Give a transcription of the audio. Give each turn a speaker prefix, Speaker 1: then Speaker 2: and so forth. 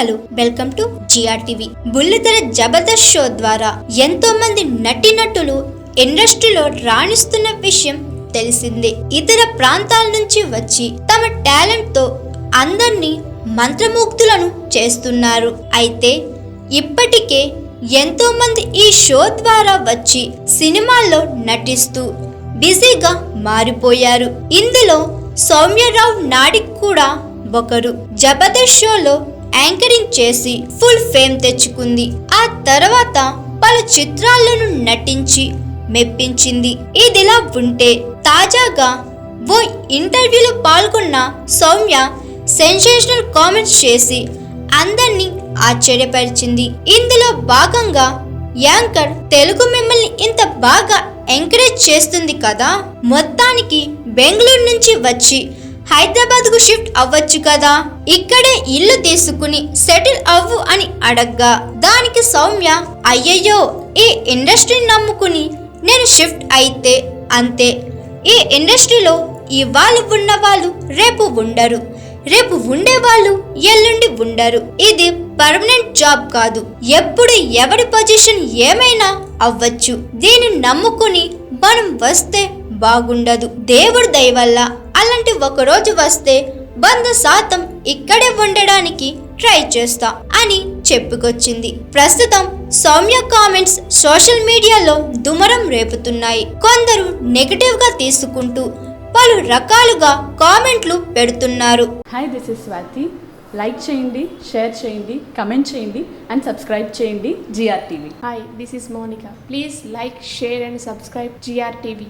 Speaker 1: Hello, welcome to GRTV. బుల్లితెర Jabardasth show ద్వారా ఎంతో మంది నటీనటులు ఇండస్ట్రీలో రాణిస్తున్న విషయం తెలిసిందే. ఇతర ప్రాంతాల నుంచి వచ్చి తమ టాలెంట్ తో అందరినీ మంత్రముగ్ధులను చేస్తున్నారు. అయితే ఇప్పటికే ఎంతో మంది ఈ షో ద్వారా వచ్చి సినిమాల్లో నటిస్తూ బిజీగా మారిపోయారు. ఇందులో సౌమ్యరావు నాడిక్ కూడా ఒకరు. జబర్దస్త్ షోలో యాంకరింగ్ చేసి ఫుల్ ఫేమ్ తెచ్చుకుంది. ఆ తర్వాత పలు చిత్రాలను నటించి మెప్పించింది. ఇదిలా ఉంటే తాజాగా ఓ ఇంటర్వ్యూలో పాల్గొన్న సౌమ్య సెన్సేషనల్ కామెంట్స్ చేసి అందరినీ ఆశ్చర్యపరిచింది. ఇందులో భాగంగా యాంకర్ తెలుగు మిమ్మల్ని ఇంత బాగా ఎంకరేజ్ చేస్తుంది కదా, మొత్తానికి బెంగళూరు నుంచి వచ్చి హైదరాబాద్ కు షిఫ్ట్ అవ్వచ్చు కదా, ఇక్కడే ఇల్లు తీసుకుని సెటిల్ అవ్వు అని అడగ్గా దానికి సౌమ్య అయ్యయ్యో, ఈ ఇండస్ట్రీని నమ్ముకుని నేను షిఫ్ట్ అయితే అంతే. ఈ ఇండస్ట్రీలో ఇవాళ ఉన్న వాళ్ళు రేపు ఉండరు, రేపు ఉండేవాళ్ళు ఎల్లుండి ఉండరు. ఇది పర్మనెంట్ జాబ్ కాదు. ఎప్పుడు ఎవరి పొజిషన్ ఏమైనా అవ్వచ్చు. దీన్ని నమ్ముకుని మనం వస్తే బాగుండదు. దేవుడి దయ వల్ల అలాంటి ఒక రోజు వస్తే 100% ఇక్కడే ఉండడానికి ట్రై చేస్తా అని చెప్పుకొచ్చింది. ప్రస్తుతం సౌమ్య కామెంట్స్ సోషల్ మీడియాలో దుమారం రేపుతున్నాయి. కొందరు నెగటివ్ గా తీసుకుంటూ పలు రకాలుగా కామెంట్లు పెడుతున్నారు.
Speaker 2: Hi, this is Swathi. Like చేయండి, షేర్ చేయండి, కమెంట్ చేయండి అండ్ సబ్స్క్రైబ్ చేయండి GRTV.
Speaker 3: Hi, this is Monica. Please like, share and subscribe GRTV.